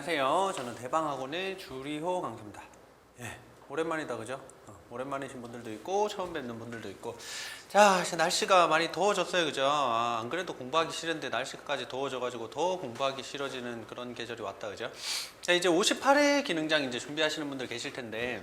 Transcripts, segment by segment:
안녕하세요. 저는 대방학원의 주리호 강사입니다. 예, 오랜만이다, 그죠? 오랜만이신 분들도 있고 처음 뵙는 분들도 있고. 자, 이제 날씨가 많이 더워졌어요, 그죠? 안 그래도 공부하기 싫은데 날씨까지 더워져가지고 더 공부하기 싫어지는 그런 계절이 왔다, 그죠? 자, 이제 58회 기능장 이제 준비하시는 분들 계실 텐데,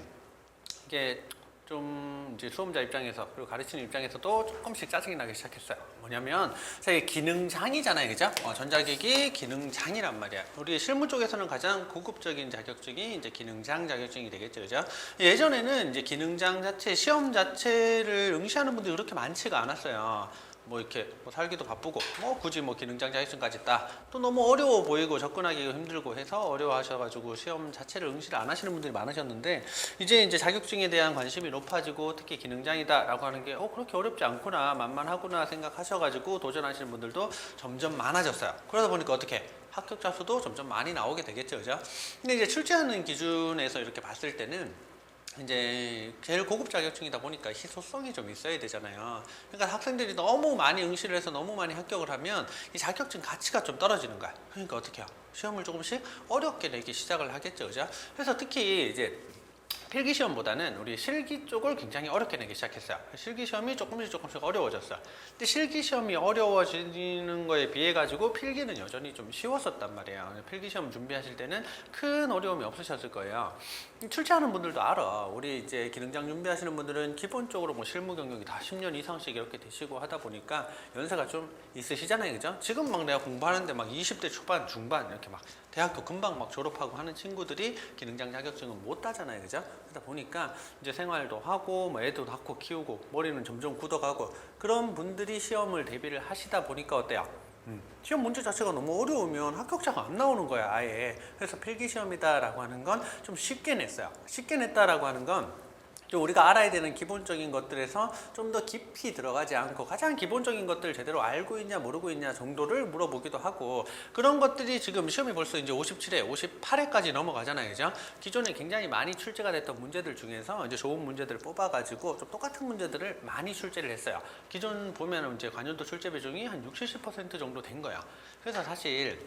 이게 좀 이제 수험자 입장에서 그리고 가르치는 입장에서도 조금씩 짜증이 나기 시작했어요. 뭐냐면 이게 기능장이잖아요, 그죠? 전자기기 기능장이란 말이야. 우리 실무 쪽에서는 가장 고급적인 자격증이 이제 기능장 자격증이 되겠죠, 그죠? 예전에는 이제 기능장 자체, 시험 자체를 응시하는 분들이 그렇게 많지가 않았어요. 뭐 이렇게 살기도 바쁘고 굳이 기능장 자격증까지 있다 또 너무 어려워 보이고 접근하기가 힘들고 해서 어려워하셔가지고 시험 자체를 응시를 안 하시는 분들이 많으셨는데, 이제 자격증에 대한 관심이 높아지고 특히 기능장이다라고 하는 게 그렇게 어렵지 않구나, 만만하구나 생각하셔가지고 도전하시는 분들도 점점 많아졌어요. 그러다 보니까 어떻게 합격자 수도 점점 많이 나오게 되겠죠, 그죠? 근데 이제 출제하는 기준에서 이렇게 봤을 때는 이제 제일 고급 자격증이다 보니까 희소성이 좀 있어야 되잖아요. 그러니까 학생들이 너무 많이 응시를 해서 너무 많이 합격을 하면 이 자격증 가치가 좀 떨어지는 거야. 그러니까 어떻게 해요? 시험을 조금씩 어렵게 내기 시작을 하겠죠, 그죠? 그래서 특히 이제 필기시험보다는 우리 실기 쪽을 굉장히 어렵게 내기 시작했어요. 실기시험이 조금씩 어려워졌어요. 근데 실기시험이 어려워지는 거에 비해 가지고 필기는 여전히 좀 쉬웠었단 말이에요. 필기시험 준비하실 때는 큰 어려움이 없으셨을 거예요. 출제하는 분들도 알아. 우리 이제 기능장 준비하시는 분들은 기본적으로 실무 경력이 다 10년 이상씩 이렇게 되시고 하다 보니까 연세가 좀 있으시잖아요, 그죠? 지금 내가 공부하는데 20대 초반, 중반 이렇게 대학교 금방 졸업하고 하는 친구들이 기능장 자격증은 못 따잖아요, 그죠? 그러다 보니까 이제 생활도 하고 애도 낳고 키우고 머리는 점점 굳어가고 그런 분들이 시험을 대비를 하시다 보니까 어때요? 시험 문제 자체가 너무 어려우면 합격자가 안 나오는 거야, 아예. 그래서 필기시험이다라고 하는 건 좀 쉽게 냈어요. 쉽게 냈다라고 하는 건 좀 우리가 알아야 되는 기본적인 것들에서 좀 더 깊이 들어가지 않고 가장 기본적인 것들을 제대로 알고 있냐 모르고 있냐 정도를 물어보기도 하고, 그런 것들이 지금 시험이 벌써 이제 57회, 58회까지 넘어가잖아요, 그죠? 기존에 굉장히 많이 출제가 됐던 문제들 중에서 이제 좋은 문제들을 뽑아가지고 좀 똑같은 문제들을 많이 출제를 했어요. 기존 보면 이제 관연도 출제 비중이 한 60, 70% 정도 된 거야. 그래서 사실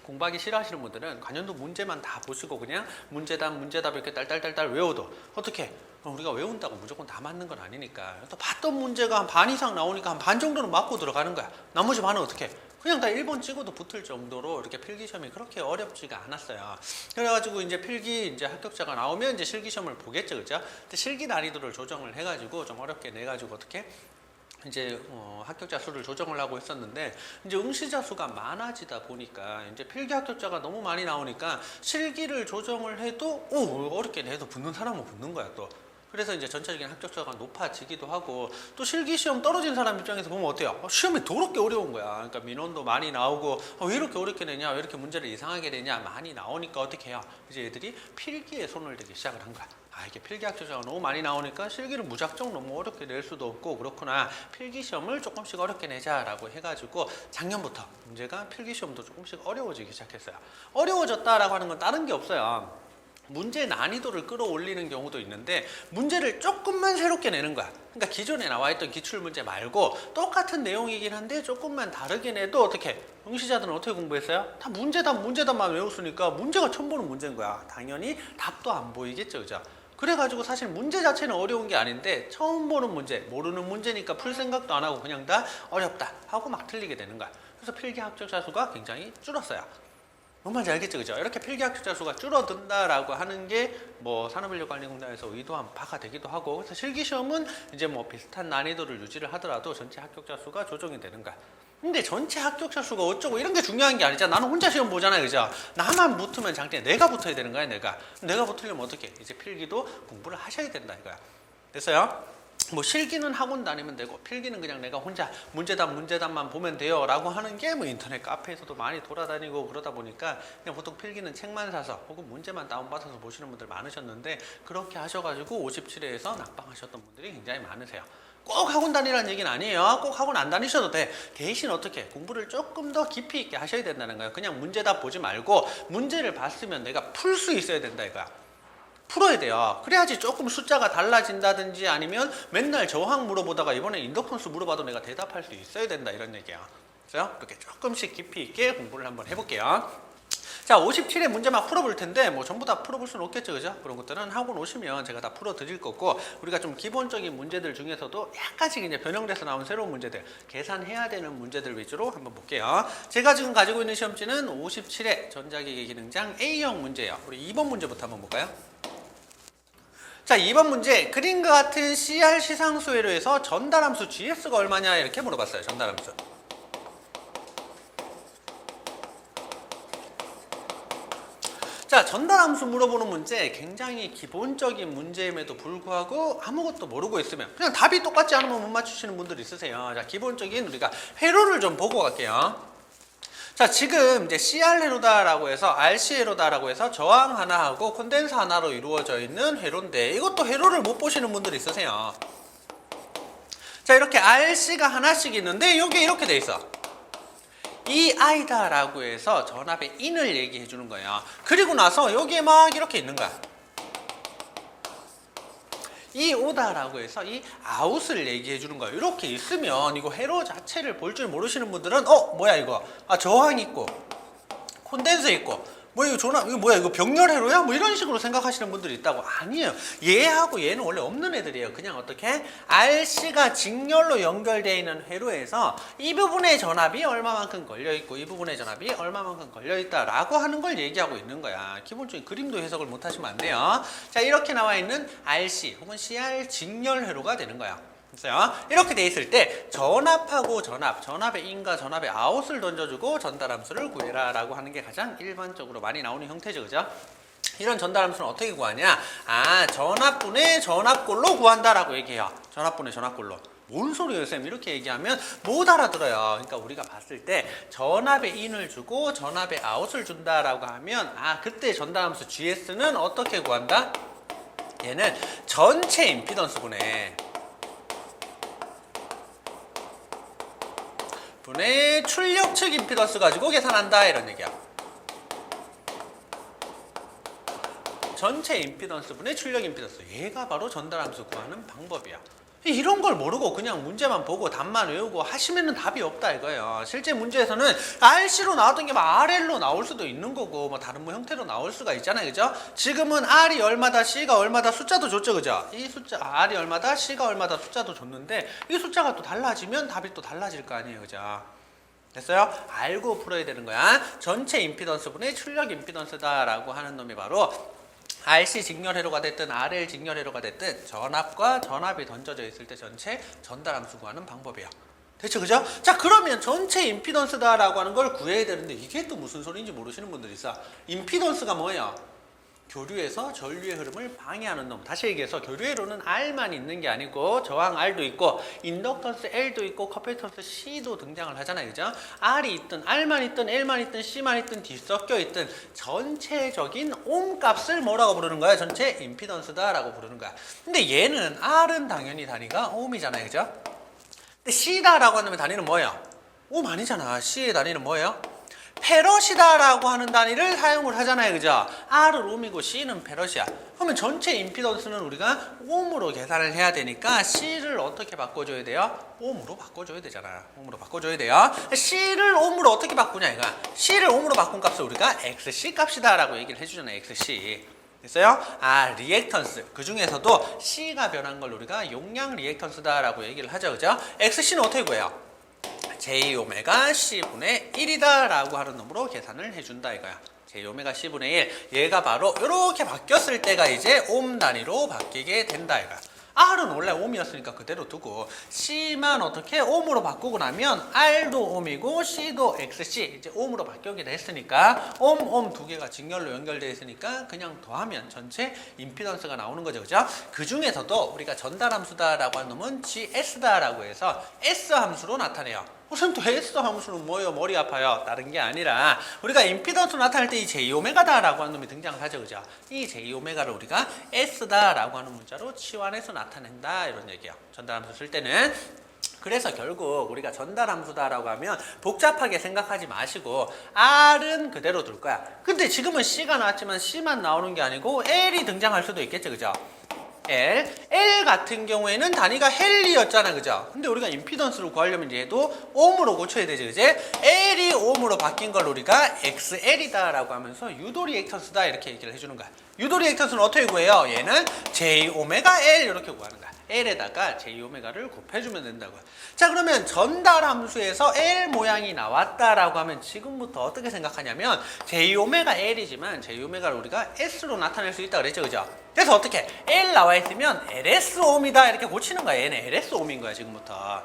공부하기 싫어하시는 분들은 관연도 문제만 다 보시고 그냥 문제답 이렇게 딸딸딸 외워도 어떻게 우리가 외운다고 무조건 다 맞는 건 아니니까 또 봤던 문제가 한 반 이상 나오니까 한 반 정도는 맞고 들어가는 거야. 나머지 반은 어떻게 그냥 다 1번 찍어도 붙을 정도로 이렇게 필기시험이 그렇게 어렵지가 않았어요. 그래가지고 이제 필기 이제 합격자가 나오면 이제 실기시험을 보겠죠, 그죠? 근데 실기 난이도를 조정을 해가지고 좀 어렵게 내가지고 어떻게 이제 합격자 수를 조정을 하고 있었는데, 이제 응시자 수가 많아지다 보니까 이제 필기 합격자가 너무 많이 나오니까 실기를 조정을 해도 어렵게 내도 붙는 사람은 붙는 거야 또. 그래서 이제 전체적인 합격자가 높아지기도 하고, 또 실기시험 떨어진 사람 입장에서 보면 어때요? 시험이 더럽게 어려운 거야. 그러니까 민원도 많이 나오고 왜 이렇게 어렵게 내냐, 왜 이렇게 문제를 이상하게 내냐 많이 나오니까 어떻게 해요? 이제 애들이 필기에 손을 대기 시작을 한 거야. 이게 필기 합격자가 너무 많이 나오니까 실기를 무작정 너무 어렵게 낼 수도 없고 그렇구나, 필기시험을 조금씩 어렵게 내자라고 해가지고 작년부터 문제가 필기시험도 조금씩 어려워지기 시작했어요. 어려워졌다라고 하는 건 다른 게 없어요. 문제 난이도를 끌어올리는 경우도 있는데 문제를 조금만 새롭게 내는 거야. 그러니까 기존에 나와있던 기출문제 말고 똑같은 내용이긴 한데 조금만 다르게 내도 어떻게 응시자들은 어떻게 공부했어요? 다 문제답만 외웠으니까 문제가 처음 보는 문제인 거야. 당연히 답도 안 보이겠죠, 그죠? 그래가지고 사실 문제 자체는 어려운 게 아닌데 처음 보는 문제, 모르는 문제니까 풀 생각도 안 하고 그냥 다 어렵다 하고 막 틀리게 되는 거야. 그래서 필기 합격자 수가 굉장히 줄었어요. 뭔 말인지 알겠죠, 그죠? 이렇게 필기 합격자 수가 줄어든다라고 하는 게 산업인력관리공단에서 의도한 바가 되기도 하고, 그래서 실기시험은 이제 비슷한 난이도를 유지를 하더라도 전체 합격자 수가 조정이 되는 거야. 근데 전체 합격자 수가 어쩌고 이런 게 중요한 게 아니잖아. 나는 혼자 시험 보잖아요, 그죠? 나만 붙으면 장땡이야. 내가 붙어야 되는 거야, 내가 붙으려면 어떻게? 이제 필기도 공부를 하셔야 된다 이거야. 됐어요? 실기는 학원 다니면 되고 필기는 그냥 내가 혼자 문제답만 보면 돼요 라고 하는 게 인터넷 카페에서도 많이 돌아다니고 그러다 보니까 그냥 보통 필기는 책만 사서 혹은 문제만 다운받아서 보시는 분들 많으셨는데, 그렇게 하셔가지고 57회에서 낙방하셨던 분들이 굉장히 많으세요. 꼭 학원 다니라는 얘기는 아니에요. 꼭 학원 안 다니셔도 돼. 대신 어떻게 공부를 조금 더 깊이 있게 하셔야 된다는 거예요. 그냥 문제답 보지 말고 문제를 봤으면 내가 풀 수 있어야 된다 이거야. 풀어야 돼요. 그래야지 조금 숫자가 달라진다든지 아니면 맨날 저항 물어보다가 이번에 인덕션수 물어봐도 내가 대답할 수 있어야 된다 이런 얘기야. 그래서 이렇게 조금씩 깊이 있게 공부를 한번 해볼게요. 자, 57의 문제만 풀어볼 텐데 뭐 전부 다 풀어볼 수는 없겠죠, 그죠? 그런 것들은 학원 오시면 제가 다 풀어드릴 거고, 우리가 좀 기본적인 문제들 중에서도 약간씩 이제 변형돼서 나온 새로운 문제들, 계산해야 되는 문제들 위주로 한번 볼게요. 제가 지금 가지고 있는 시험지는 57의 전자기기 기능장 A형 문제예요. 우리 2번 문제부터 한번 볼까요? 자, 2번 문제. 그림과 같은 CR 시상수 회로에서 전달함수 GS가 얼마냐 이렇게 물어봤어요. 전달함수. 자, 전달함수 물어보는 문제 굉장히 기본적인 문제임에도 불구하고 아무것도 모르고 있으면 그냥 답이 똑같지 않으면 못 맞추시는 분들 있으세요. 자, 기본적인 우리가 회로를 좀 보고 갈게요. 자, 지금 이제 CR 회로다라고 해서 RC 회로다라고 해서 저항 하나하고 콘덴서 하나로 이루어져 있는 회로인데, 이것도 회로를 못 보시는 분들 있으세요. 자, 이렇게 RC가 하나씩 있는데 여기 이렇게 돼 있어. 이 I다라고 해서 전압의 인을 얘기해 주는 거예요. 그리고 나서 여기에 막 이렇게 있는 거야. 이 오다라고 해서 이 아웃을 얘기해 주는 거예요. 이렇게 있으면 이거 회로 자체를 볼 줄 모르시는 분들은 뭐야 이거? 아, 저항 있고 콘덴서 있고 뭐 이거 전압 이거 뭐야 이거 병렬 회로야? 뭐 이런 식으로 생각하시는 분들이 있다고. 아니에요. 얘하고 얘는 원래 없는 애들이에요. 그냥 어떻게 RC가 직렬로 연결되어 있는 회로에서 이 부분의 전압이 얼마만큼 걸려 있고 이 부분의 전압이 얼마만큼 걸려 있다라고 하는 걸 얘기하고 있는 거야. 기본적인 그림도 해석을 못 하시면 안 돼요. 자, 이렇게 나와 있는 RC 혹은 CR 직렬 회로가 되는 거야. 됐어요? 이렇게 돼 있을 때 전압하고 전압의 인과 전압의 아웃을 던져주고 전달함수를 구해라 라고 하는 게 가장 일반적으로 많이 나오는 형태죠. 그죠? 이런 전달함수는 어떻게 구하냐? 아, 전압분의 전압골로 구한다라고 얘기해요. 전압분의 전압골로. 뭔 소리예요, 쌤? 이렇게 얘기하면 못 알아들어요. 그러니까 우리가 봤을 때 전압의 인을 주고 전압의 아웃을 준다라고 하면, 아, 그때 전달함수 GS는 어떻게 구한다? 얘는 전체 임피던스분의 분의 출력 측 임피던스 가지고 계산한다 이런 얘기야. 전체 임피던스 분의 출력 임피던스. 얘가 바로 전달함수 구하는 방법이야. 이런 걸 모르고 그냥 문제만 보고 답만 외우고 하시면은 답이 없다 이거예요. 실제 문제에서는 RC로 나왔던 게 막 RL로 나올 수도 있는 거고 뭐 다른 뭐 형태로 나올 수가 있잖아요. 그죠? 지금은 R이 얼마다 C가 얼마다 숫자도 줬죠. 그죠? 이 숫자 R이 얼마다 C가 얼마다 숫자도 줬는데 이 숫자가 또 달라지면 답이 또 달라질 거 아니에요. 그죠? 됐어요? 알고 풀어야 되는 거야. 전체 임피던스 분의 출력 임피던스다라고 하는 놈이 바로 RC 직렬 회로가 됐든 RL 직렬 회로가 됐든 전압과 전압이 던져져 있을 때 전체 전달함수 구하는 방법이에요. 됐죠? 그죠? 자, 그러면 전체 임피던스다라고 하는 걸 구해야 되는데 이게 또 무슨 소리인지 모르시는 분들이 있어. 임피던스가 뭐예요? 교류에서 전류의 흐름을 방해하는 놈. 다시 얘기해서 교류회로는 R만 있는 게 아니고 저항 R도 있고 인덕턴스 L도 있고 커피턴스 C도 등장을 하잖아요. 그죠? R이 있든 R만 있든 L만 있든 C만 있든 뒤섞여 있든 전체적인 옴 값을 뭐라고 부르는 거야? 전체 임피던스다라고 부르는 거야. 근데 얘는 R은 당연히 단위가 옴이잖아요. 그죠? 근데 C다라고 하면 단위는 뭐예요? 옴 아니잖아. C의 단위는 뭐예요? 페럿이다라고 하는 단위를 사용을 하잖아요. 그죠? R은 옴이고 C는 페럿이야. 그러면 전체 임피던스는 우리가 옴으로 계산을 해야 되니까 C를 어떻게 바꿔줘야 돼요? 옴으로 바꿔줘야 되잖아. 옴으로 바꿔줘야 돼요. C를 옴으로 어떻게 바꾸냐 이거. C를 옴으로 바꾼 값을 우리가 XC 값이다라고 얘기를 해주잖아요. XC. 됐어요? 아, 리액턴스. 그 중에서도 C가 변한 걸 우리가 용량 리액턴스다라고 얘기를 하죠. 그죠? XC는 어떻게 구해요? J오메가 C분의 1이다 라고 하는 놈으로 계산을 해준다 이거야. J오메가 C분의 1. 얘가 바로 이렇게 바뀌었을 때가 이제 옴 단위로 바뀌게 된다 이거야. R은 원래 옴이었으니까 그대로 두고 C만 어떻게 옴으로 바꾸고 나면 R도 옴이고 C도 XC 이제 옴으로 바뀌게 했으니까 옴 두 개가 직렬로 연결되어 있으니까 그냥 더하면 전체 임피던스가 나오는 거죠. 그죠? 그 중에서도 우리가 전달함수다라고 하는 놈은 GS다라고 해서 S 함수로 나타내요. 선생님 또 S 함수는 뭐예요? 머리 아파요. 다른 게 아니라 우리가 임피던스 나타낼 때 이 J오메가다라고 하는 놈이 등장을 하죠. 그죠? 이 J오메가를 우리가 S다라고 하는 문자로 치환해서 나타낸다 이런 얘기예요. 전달함수 쓸 때는. 그래서 결국 우리가 전달함수다라고 하면 복잡하게 생각하지 마시고 R은 그대로 둘 거야. 근데 지금은 C가 나왔지만 C만 나오는 게 아니고 L이 등장할 수도 있겠죠. 그죠? L 같은 경우에는 단위가 헬리였잖아, 그죠? 근데 우리가 임피던스를 구하려면 얘도 옴으로 고쳐야 되지, 그지? L이 옴으로 바뀐 걸 우리가 XL이다 라고 하면서 유도 리액턴스다 이렇게 얘기를 해주는 거야. 유도 리액턴스는 어떻게 구해요? 얘는 J-L 이렇게 구하는 거야. L에다가 J-를 곱해주면 된다고요. 자, 그러면 전달 함수에서 L 모양이 나왔다라고 하면 지금부터 어떻게 생각하냐면 J-L이지만 J-를 우리가 S로 나타낼 수 있다 그랬죠, 그죠? 그래서 어떻게 L 나와 있으면 LS-옴이다 이렇게 고치는 거야. 얘는 LS-옴인 거야 지금부터.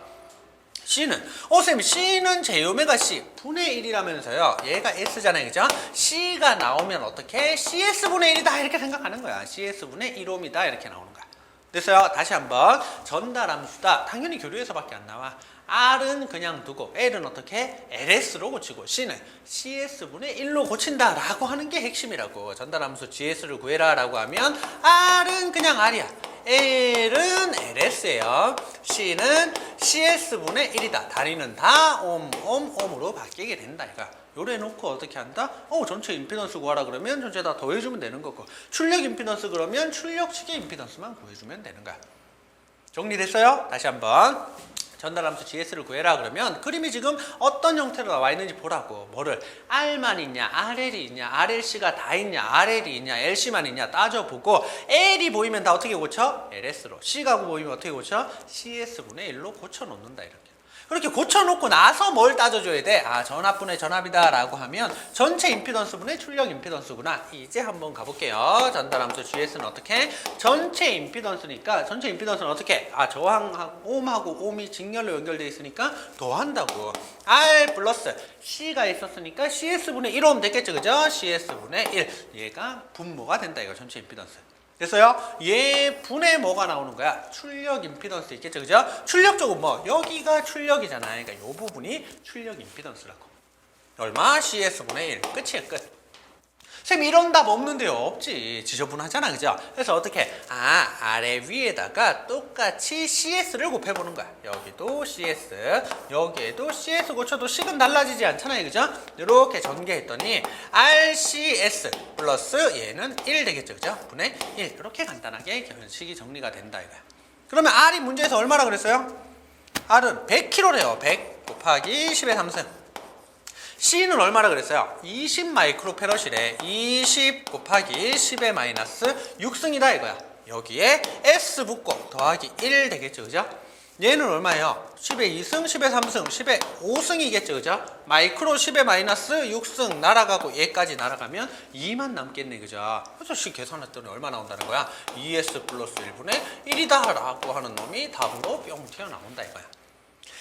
C는 쌤 C는 J-C 분의 1이라면서요. 얘가 S잖아요, 그죠? C가 나오면 어떻게? CS-분의 1이다 이렇게 생각하는 거야. CS-분의 1옴이다 이렇게 나오는 거야. 됐어요? 다시 한번 전달함수다. 당연히 교류에서밖에 안 나와. R은 그냥 두고 L은 어떻게? LS로 고치고 C는 CS분의 1로 고친다 라고 하는 게 핵심이라고. 전달함수 GS를 구해라 라고 하면 R은 그냥 R이야. L은 LS예요. C는 CS분의 1이다. 단위는 다 옴으로 바뀌게 된다 이거. 요래 놓고 어떻게 한다? 전체 임피던스 구하라 그러면 전체 다 더해주면 되는 거고, 출력 임피던스 그러면 출력식의 임피던스만 구해주면 되는 거야. 정리됐어요? 다시 한번 전달함수 GS를 구해라 그러면 그림이 지금 어떤 형태로 나와 있는지 보라고. 뭐를? R만 있냐, RL이 있냐, RLC가 다 있냐, RL이 있냐, LC만 있냐 따져보고 L이 보이면 다 어떻게 고쳐? LS로. C가 보이면 어떻게 고쳐? CS분의 1로 고쳐놓는다 이렇게. 그렇게 고쳐놓고 나서 뭘 따져줘야 돼? 전압분의 전압이다 라고 하면 전체 임피던스분의 출력 임피던스구나. 이제 한번 가볼게요. 전달함수 GS는 어떻게? 전체 임피던스니까 전체 임피던스는 어떻게? 저항하고 옴이 직렬로 연결되어 있으니까 더한다고. R 플러스 C가 있었으니까 CS분의 1옴 됐겠죠, 그죠? CS분의 1. 얘가 분모가 된다 이거 전체 임피던스. 됐어요? 얘 분의 뭐가 나오는 거야? 출력 임피던스 있겠죠, 그죠? 출력 쪽은 뭐? 여기가 출력이잖아. 그러니까 이 부분이 출력 임피던스라고. 얼마? CS분의 1. 끝이야, 끝. 쌤, 이런 답 없는데요? 없지. 지저분하잖아, 그죠? 그래서 어떻게? 아래 위에다가 똑같이 CS를 곱해보는 거야. 여기도 CS, 여기에도 CS 고쳐도 식은 달라지지 않잖아요, 그죠? 이렇게 전개했더니 RCS 플러스 얘는 1 되겠죠, 그죠? 분의 1. 이렇게 간단하게 식이 정리가 된다, 이거야. 그러면 R이 문제에서 얼마라 그랬어요? R은 100kg래요. 100 곱하기 10의 3승. C는 얼마나 그랬어요? 20 마이크로페럿이래. 20 곱하기 10의 마이너스 6승이다 이거야. 여기에 S 붙고 더하기 1 되겠죠, 그죠? 얘는 얼마예요? 10의 2승, 10의 3승, 10의 5승이겠죠, 그죠? 마이크로 10의 마이너스 6승 날아가고 얘까지 날아가면 2만 남겠네, 그죠? 그래서 C 계산했더니 얼마 나온다는 거야? 2S 플러스 1분의 1이다 라고 하는 놈이 답으로 뿅 튀어나온다 이거야.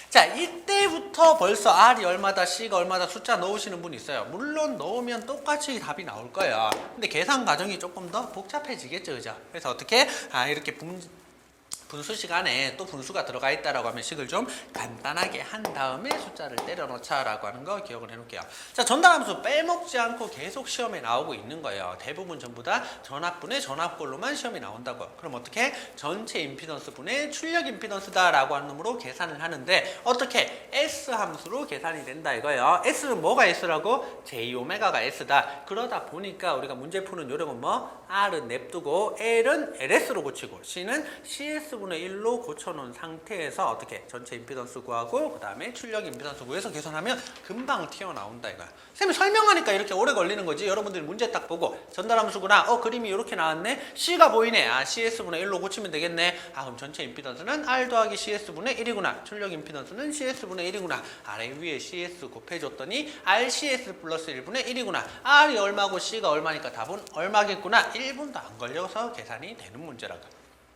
자, 이때부터 벌써 R이 얼마다, C가 얼마다 숫자 넣으시는 분이 있어요. 물론 넣으면 똑같이 답이 나올 거예요. 근데 계산 과정이 조금 더 복잡해지겠죠, 그죠? 그래서 어떻게? 이렇게 분수 시간에 또 분수가 들어가 있다라고 하면 식을 좀 간단하게 한 다음에 숫자를 때려 넣자라고 하는 거 기억을 해놓을게요. 자, 전달함수 빼먹지 않고 계속 시험에 나오고 있는 거예요. 대부분 전부 다 전압분의 전압골로만 시험이 나온다고. 그럼 어떻게? 전체 임피던스분의 출력 임피던스다라고 하는 놈으로 계산을 하는데 어떻게? S 함수로 계산이 된다 이거예요. S는 뭐가 S라고? J오메가가 S다. 그러다 보니까 우리가 문제 푸는 요령은 뭐? R은 냅두고 L은 LS로 고치고 C는 CS 분의 1로 고쳐놓은 상태에서 어떻게 전체 임피던스 구하고 그 다음에 출력 임피던스 구해서 계산하면 금방 튀어나온다 이거야. 쌤이 설명하니까 이렇게 오래 걸리는 거지. 여러분들이 문제 딱 보고 전달함수구나. 그림이 이렇게 나왔네. C가 보이네. CS분의 1로 고치면 되겠네. 그럼 전체 임피던스는 R 더하기 CS분의 1이구나. 출력 임피던스는 CS분의 1이구나. 아래 위에 CS 곱해줬더니 RCS 플러스 1분의 1이구나. R이 얼마고 C가 얼마니까 답은 얼마겠구나. 1분도 안 걸려서 계산이 되는 문제라고.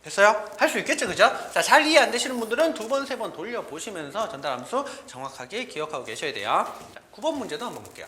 됐어요? 할 수 있겠죠, 그죠? 자, 잘 이해 안 되시는 분들은 2번, 3번 돌려보시면서 전달함수 정확하게 기억하고 계셔야 돼요. 자, 9번 문제도 한번 볼게요.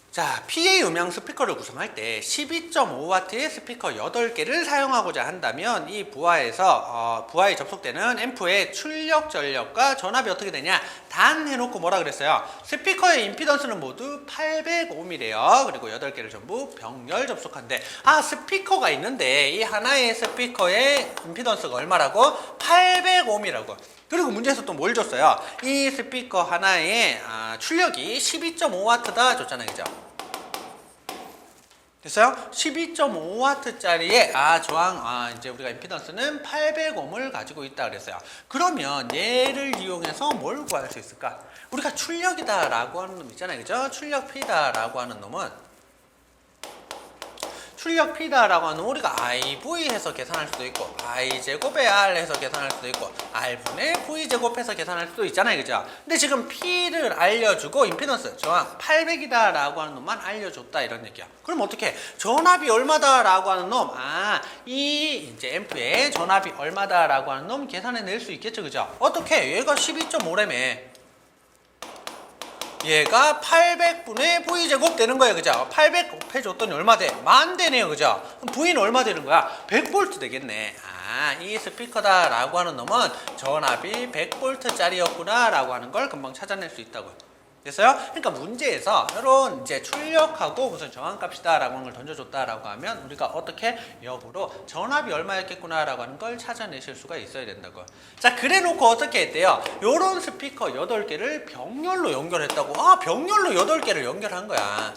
자, PA 음향 스피커를 구성할 때 12.5W의 스피커 8개를 사용하고자 한다면 이 부하에 접속되는 앰프의 출력 전력과 전압이 어떻게 되냐? 단 해놓고 뭐라 그랬어요? 스피커의 임피던스는 모두 800ohm이래요. 그리고 8개를 전부 병렬 접속한대. 스피커가 있는데 이 하나의 스피커의 임피던스가 얼마라고? 800ohm이라고. 그리고 문제에서 또 뭘 줬어요? 이 스피커 하나의 출력이 12.5W다 줬잖아요, 그죠? 됐어요? 12.5W짜리의 저항, 이제 우리가 임피던스는 800ohm을 가지고 있다 그랬어요. 그러면 얘를 이용해서 뭘 구할 수 있을까? 우리가 출력이다라고 하는 놈 있잖아요. 그죠? 출력 P다라고 하는 놈은 출력 P다라고 하는 놈 우리가 IV 해서 계산할 수도 있고 I제곱에 R 해서 계산할 수도 있고 R분의 V 제곱해서 계산할 수도 있잖아요. 그죠? 근데 지금 P를 알려주고 임피던스 저항 800이다 라고 하는 놈만 알려줬다 이런 얘기야. 그럼 어떻게? 전압이 얼마다 라고 하는 놈 이 이제 앰프의 전압이 얼마다 라고 하는 놈 계산해낼 수 있겠죠. 그죠? 어떻게? 얘가 12.5래매 얘가 800분의 V제곱 되는 거예요. 그죠? 800 곱해줬더니 얼마 돼? 10,000 되네요. 그죠? 그럼 V는 얼마 되는 거야? 100V 되겠네. 이 스피커다 라고 하는 놈은 전압이 100V짜리였구나 라고 하는 걸 금방 찾아낼 수 있다고요. 됐어요? 그러니까 문제에서 이런 이제 출력하고 무슨 저항값이다 라고 하는 걸 던져줬다라고 하면 우리가 어떻게 역으로 전압이 얼마였겠구나 라고 하는 걸 찾아내실 수가 있어야 된다고. 자, 그래 놓고 어떻게 했대요? 요런 스피커 8개를 병렬로 연결했다고. 병렬로 8개를 연결한 거야.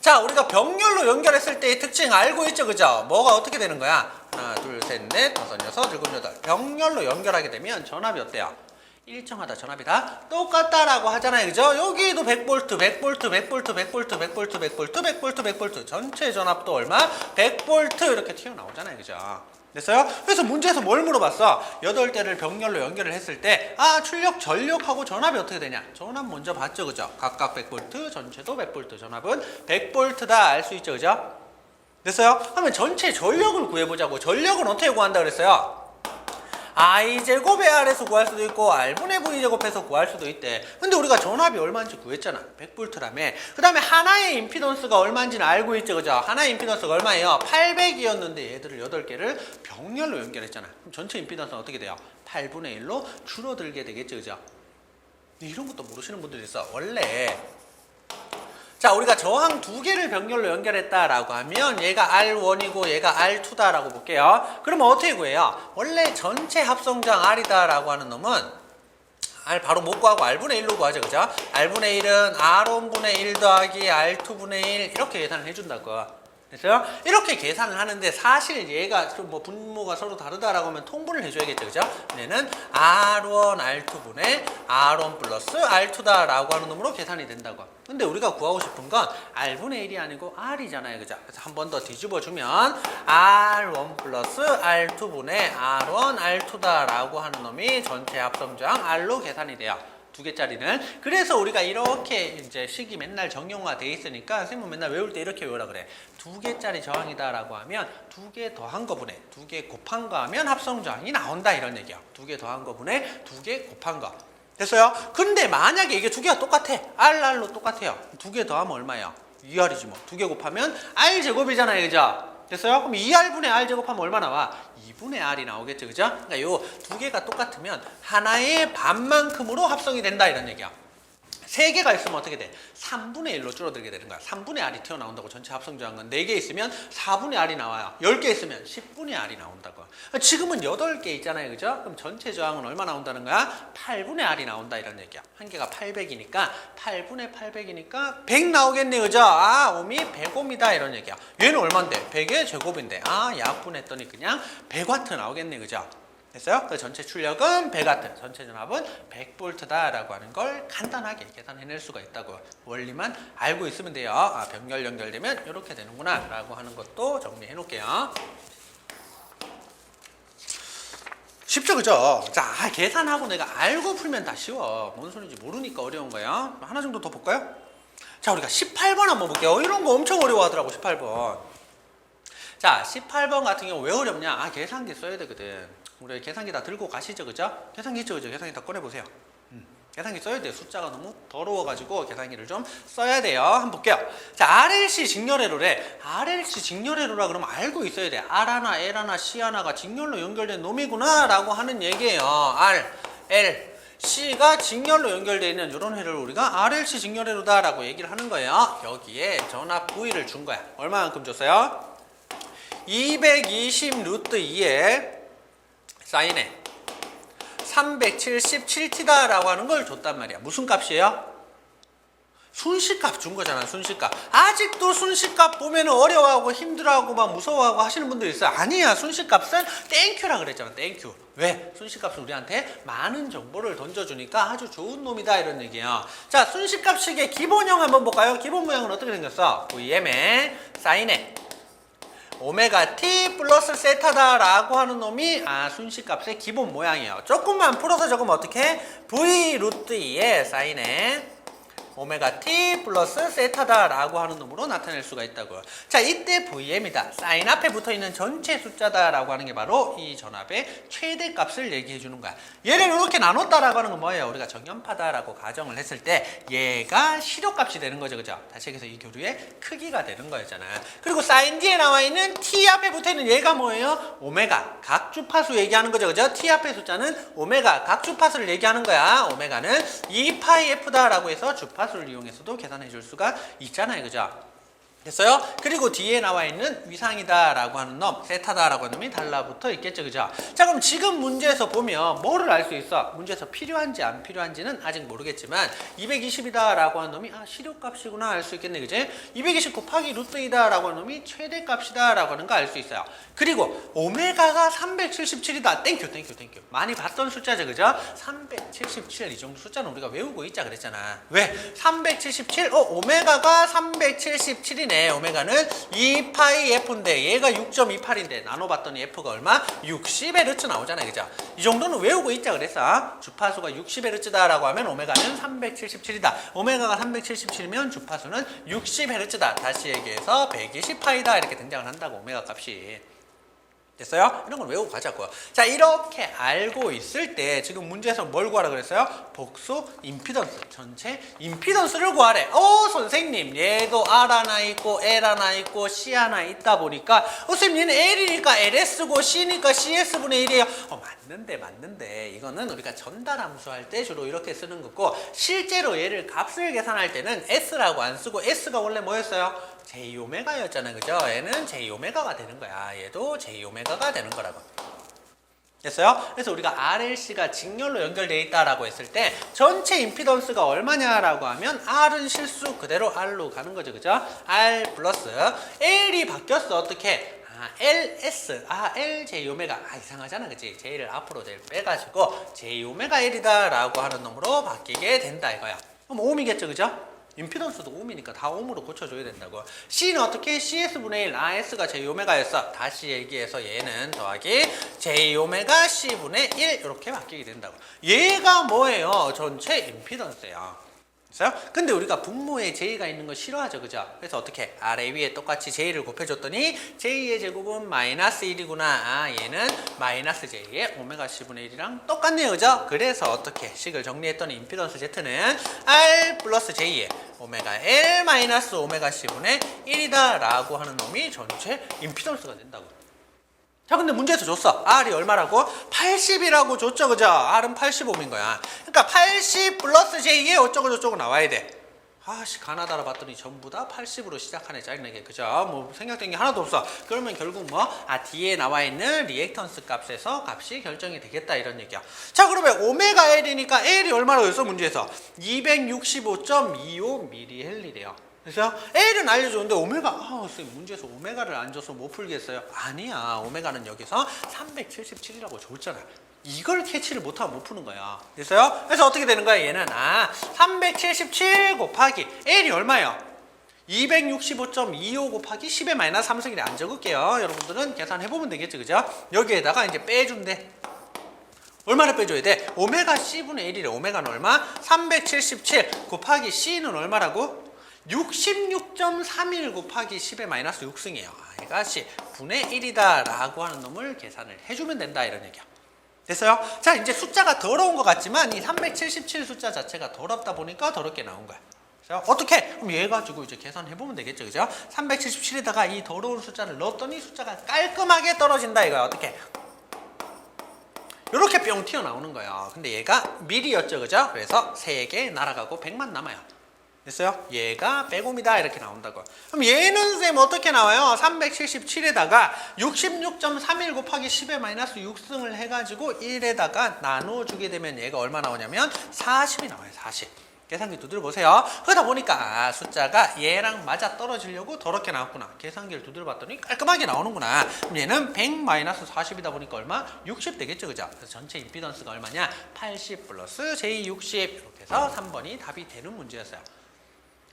자, 우리가 병렬로 연결했을 때의 특징 알고 있죠? 그죠? 뭐가 어떻게 되는 거야? 하나, 둘, 셋, 넷, 다섯, 여섯, 일곱, 여덟. 병렬로 연결하게 되면 전압이 어때요? 일정하다. 전압이 다 똑같다라고 하잖아요. 그죠? 여기도 100V, 100V, 100V, 100V, 100V, 100V, 100V, 100V. 전체 전압도 얼마? 100V 이렇게 튀어나오잖아요. 그죠? 됐어요? 그래서 문제에서 뭘 물어봤어? 8개를 병렬로 연결을 했을 때 출력, 전력하고 전압이 어떻게 되냐? 전압 먼저 봤죠. 그죠? 각각 100V, 전체도 100V. 전압은 100V다 알 수 있죠. 그죠? 됐어요? 그러면 전체 전력을 구해보자고. 전력은 어떻게 구한다 그랬어요? I제곱의 R에서 구할 수도 있고 R분의 V제곱해서 구할 수도 있대. 근데 우리가 전압이 얼마인지 구했잖아. 100V라며. 그 다음에 하나의 임피던스가 얼마인지는 알고 있죠. 그죠? 하나의 임피던스가 얼마예요? 800이었는데 얘들을 8개를 병렬로 연결했잖아. 그럼 전체 임피던스는 어떻게 돼요? 8분의 1로 줄어들게 되겠죠. 그죠? 이런 것도 모르시는 분들이 있어. 원래 자, 우리가 저항 2개를 병렬로 연결했다라고 하면 얘가 R1이고 얘가 R2다라고 볼게요. 그러면 어떻게 구해요? 원래 전체 합성장 R이다라고 하는 놈은 R 바로 못 구하고 R분의 1로 구하죠. 그죠? R분의 1은 R1분의 1 더하기 R2분의 1 이렇게 계산을 해준다고. 됐어요? 이렇게 계산을 하는데 사실 얘가 좀 뭐 분모가 서로 다르다라고 하면 통분을 해줘야겠죠. 그죠? 얘는 R1, R2분의 R1 플러스 R2다라고 하는 놈으로 계산이 된다고. 근데 우리가 구하고 싶은 건 R분의 1이 아니고 R이잖아요. 그죠? 그래서 한 번 더 뒤집어주면 R1 플러스 R2분의 R1, R2다라고 하는 놈이 전체 합성장 R로 계산이 돼요. 2개짜리는. 그래서 우리가 이렇게 이제 식이 맨날 정형화 돼 있으니까 선생님은 맨날 외울 때 이렇게 외우라 그래. 2개짜리 저항이다라고 하면 2개 더한 거분에 2개 곱한 거 하면 합성 저항이 나온다 이런 얘기야. 2개 더한 거분에 2개 곱한 거. 됐어요? 근데 만약에 이게 2개가 똑같아. RR로 똑같아요. 2개 더하면 얼마예요? 2R이지 뭐. 2개 곱하면 R제곱이잖아요. 그죠? 됐어요? 그럼 2R분의 R 제곱하면 얼마 나와? 2분의 R이 나오겠죠. 그죠? 그러니까 요 2개가 똑같으면 하나의 반만큼으로 합성이 된다 이런 얘기야. 3개가 있으면 어떻게 돼? 3분의 1로 줄어들게 되는 거야. 3분의 R이 튀어나온다고 전체 합성 저항은 4개 있으면 4분의 R이 나와요. 10개 있으면 10분의 R이 나온다고. 지금은 8개 있잖아요. 그죠? 그럼 전체 저항은 얼마 나온다는 거야? 8분의 R이 나온다 이런 얘기야. 한 개가 800이니까 8분의 800이니까 100 나오겠네. 그죠? 옴이 100옴이다 이런 얘기야. 얘는 얼만데? 100의 제곱인데. 약분했더니 그냥 100W 나오겠네. 그죠? 됐어요? 그 전체 출력은 100W, 전체 전압은 100V다라고 하는 걸 간단하게 계산해낼 수가 있다고. 원리만 알고 있으면 돼요. 병렬 연결되면 이렇게 되는구나 라고 하는 것도 정리해 놓을게요. 쉽죠? 그죠? 자, 계산하고 내가 알고 풀면 다 쉬워. 뭔 소리인지 모르니까 어려운 거예요. 하나 정도 더 볼까요? 자, 우리가 18번 한번 볼게요. 이런 거 엄청 어려워하더라고. 18번. 자, 18번 같은 경우 왜 어렵냐? 계산기 써야 되거든. 우리 계산기 다 들고 가시죠. 그죠? 계산기 있죠. 그죠? 계산기 다 꺼내보세요. 계산기 써야 돼요. 숫자가 너무 더러워가지고 계산기를 좀 써야 돼요. 한번 볼게요. 자, RLC 직렬회로래. RLC 직렬회로라 그러면 알고 있어야 돼. R 하나, L 하나, C 하나가 직렬로 연결된 놈이구나 라고 하는 얘기예요. R, L, C가 직렬로 연결되어 있는 이런 회로를 우리가 RLC 직렬회로다 라고 얘기를 하는 거예요. 여기에 전압 V를 준 거야. 얼마만큼 줬어요? 220 루트 2에 사인에 377T다라고 하는 걸 줬단 말이야. 무슨 값이에요? 순식값 준 거잖아, 순식값. 아직도 순식값 보면 어려워하고 힘들어하고 막 무서워하고 하시는 분들 있어요. 아니야, 순식값은 땡큐라 그랬잖아, 땡큐. 왜? 순식값은 우리한테 많은 정보를 던져주니까 아주 좋은 놈이다 이런 얘기예요. 자, 순식값식의 기본형 한번 볼까요? 기본 모양은 어떻게 생겼어? VM의 사인에 오메가 t 플러스 세타다 라고 하는 놈이 순식값의 기본 모양이에요. 조금만 풀어서 적으면 어떻게? v 루트 2의 사인에 오메가 t 플러스 세타다 라고 하는 놈으로 나타낼 수가 있다고요. 자, 이때 VM이다. 사인 앞에 붙어있는 전체 숫자다 라고 하는 게 바로 이 전압의 최대값을 얘기해 주는 거야. 얘를 이렇게 나눴다 라고 하는 건 뭐예요? 우리가 정연파다 라고 가정을 했을 때 얘가 시료값이 되는 거죠. 그죠? 다시 얘기해서 이 교류의 크기가 되는 거였잖아요. 그리고 사인 뒤에 나와 있는 t 앞에 붙어있는 얘가 뭐예요? 오메가 각주파수 얘기하는 거죠. 그죠? t 앞에 숫자는 오메가 각주파수를 얘기하는 거야. 오메가는 2파이 f다 라고 해서 주파 수를 이용해서도 계산해 줄 수가 있잖아요. 그죠? 됐어요? 그리고 뒤에 나와 있는 위상이다 라고 하는 놈, 세타다 라고 하는 놈이 달라붙어 있겠죠. 그죠? 자, 그럼 지금 문제에서 보면 뭐를 알 수 있어? 문제에서 필요한지 안 필요한지는 아직 모르겠지만 220이다 라고 하는 놈이 시료값이구나 알 수 있겠네. 그지? 220 곱하기 루트 2다 라고 하는 놈이 최대값이다 라고 하는 거 알 수 있어요. 그리고 오메가가 377이다. 땡큐. 많이 봤던 숫자죠. 그죠? 377 이 정도 숫자는 우리가 외우고 있자 그랬잖아. 왜? 377? 오메가가 377이네. 오메가는 2파이 f인데 얘가 6.28인데 나눠봤더니 f가 얼마? 60Hz 나오잖아요. 그죠? 이 정도는 외우고 있자 그랬어. 주파수가 60Hz다 라고 하면 오메가는 377이다. 오메가가 377이면 주파수는 60Hz다. 다시 얘기해서 120파이다 이렇게 등장을 한다고 오메가 값이. 됐어요? 이런 걸 외우고 가자고요. 자, 이렇게 알고 있을 때 지금 문제에서 뭘 구하라 그랬어요? 복수 임피던스, 전체 임피던스를 구하래. 선생님, 얘도 R 하나 있고 L 하나 있고 C 하나 있다 보니까 선생님 얘는 L이니까 LS고 C니까 CS분의 1이에요. 맞는데 이거는 우리가 전달 함수할 때 주로 이렇게 쓰는 거고 실제로 얘를 값을 계산할 때는 S라고 안 쓰고 S가 원래 뭐였어요? J오메가였잖아요. 그죠? 얘는 J오메가가 되는 거야. 얘도 J오메가가 되는 거라고. 됐어요? 그래서 우리가 RLC가 직렬로 연결되어 있다라고 했을 때 전체 임피던스가 얼마냐라고 하면 R은 실수 그대로 R로 가는 거죠. 그죠? R 플러스 L이 바뀌었어. 어떻게? LS, LJ오메가. 이상하잖아. 그치? J를 앞으로 빼가지고 J오메가 L이다 라고 하는 놈으로 바뀌게 된다 이거야. 그럼 ohm이겠죠. 그죠? 임피던스도 ohm이니까 다 ohm으로 고쳐줘야 된다고. C는 어떻게? CS분의 1, S가 J오메가였어. 다시 얘기해서 얘는 더하기 J오메가 C분의 1 이렇게 바뀌게 된다고. 얘가 뭐예요? 전체 임피던스예요. 됐어요? 근데 우리가 분모에 J가 있는 거 싫어하죠. 그죠? 그래서 어떻게? 아래 위에 똑같이 J를 곱해줬더니 J의 제곱은 마이너스 1이구나. 얘는 마이너스 J의 오메가 C분의 1이랑 똑같네요. 그죠? 그래서 어떻게? 식을 정리했더니 임피던스 Z는 R 플러스 J의 오메가 L 마이너스 오메가 C분의 1이다 라고 하는 놈이 전체 임피던스가 된다고. 자, 근데 문제에서 줬어. R이 얼마라고? 80이라고 줬죠. 그죠? R은 80ohm인 거야. 그러니까 80 플러스 J에 어쩌고저쩌고 나와야 돼. 가나다라 봤더니 전부 다 80으로 시작하네. 짜증나게. 그죠? 뭐 생각된 게 하나도 없어. 그러면 결국 뒤에 나와 있는 리액턴스 값에서 값이 결정이 되겠다 이런 얘기야. 자, 그러면 오메가 L이니까 L이 얼마라고 했어? 문제에서 265.25mH이래요. 그래서 L은 알려줬는데 오메가 선생님 문제에서 오메가를 안 줘서 못 풀겠어요. 아니야. 오메가는 여기서 377이라고 줬잖아. 이걸 캐치를 못하면 못 푸는 거야. 됐어요? 그래서 어떻게 되는 거야? 얘는 377 곱하기 L이 얼마예요? 265.25 곱하기 10의 마이너스 3승이래. 안 적을게요. 여러분들은 계산해보면 되겠죠. 그죠? 여기에다가 이제 빼준대. 얼마를 빼줘야 돼? 오메가 C분의 1이래. 오메가는 얼마? 377 곱하기 C는 얼마라고? 66.31 곱하기 10의 마이너스 6승이에요. 얘가 C분의 1이다 라고 하는 놈을 계산을 해주면 된다 이런 얘기야. 됐어요? 자, 이제 숫자가 더러운 것 같지만 이 377 숫자 자체가 더럽다 보니까 더럽게 나온 거야. 그래서 어떻게? 그럼 얘 가지고 이제 계산해보면 되겠죠. 그죠? 377에다가 이 더러운 숫자를 넣었더니 숫자가 깔끔하게 떨어진다 이거야. 어떻게? 이렇게 뿅 튀어나오는 거야. 근데 얘가 밀이었죠. 그죠? 그래서 3개 날아가고 100만 남아요. 됐어요? 얘가 100ohm이다 이렇게 나온다고. 그럼 얘는 선생님 어떻게 나와요? 377에다가 66.31 곱하기 10의 마이너스 6승을 해가지고 1에다가 나눠주게 되면 얘가 얼마 나오냐면 40이 나와요. 40. 계산기 두드려 보세요. 그러다 보니까 숫자가 얘랑 맞아 떨어지려고 더럽게 나왔구나. 계산기를 두드려 봤더니 깔끔하게 나오는구나. 그럼 얘는 100-40이다 보니까 얼마? 60 되겠죠, 그죠? 그래서 전체 임피던스가 얼마냐? 80 플러스 J60 이렇게 해서 3번이 답이 되는 문제였어요.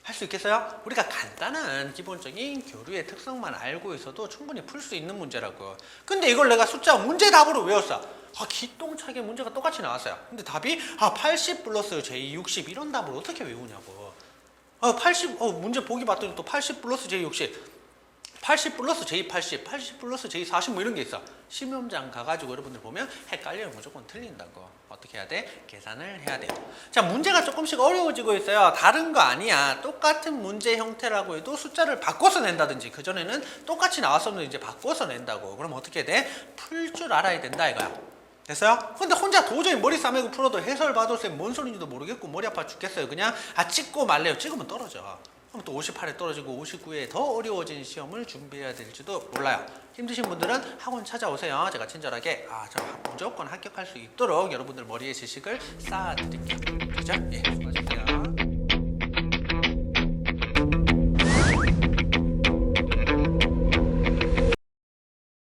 할 수 있겠어요? 우리가 간단한 기본적인 교류의 특성만 알고 있어도 충분히 풀 수 있는 문제라고요. 근데 이걸 내가 숫자 문제 답으로 외웠어. 기똥차게 문제가 똑같이 나왔어요. 근데 답이 80 플러스 J60 이런 답을 어떻게 외우냐고. 80 문제 보기 봤더니 또 80 플러스 J60 80 플러스 J80 80 플러스 J40 뭐 이런 게 있어. 시험장 가가지고 여러분들 보면 헷갈리면 무조건 틀린다고. 어떻게 해야 돼? 계산을 해야 돼요. 자, 문제가 조금씩 어려워지고 있어요. 다른 거 아니야. 똑같은 문제 형태라고 해도 숫자를 바꿔서 낸다든지, 그전에는 똑같이 나왔었는데 이제 바꿔서 낸다고. 그럼 어떻게 돼? 풀 줄 알아야 된다 이거야. 됐어요? 근데 혼자 도저히 머리 싸매고 풀어도 해설 봐도 쌤 뭔 소리인지도 모르겠고 머리 아파 죽겠어요. 그냥 찍고 말래요. 찍으면 떨어져. 그럼 또 58에 떨어지고 59에 더 어려워진 시험을 준비해야 될지도 몰라요. 힘드신 분들은 학원 찾아오세요. 제가 친절하게 저 무조건 합격할 수 있도록 여러분들 머리에 지식을 쌓아드릴게요. 그죠? 예.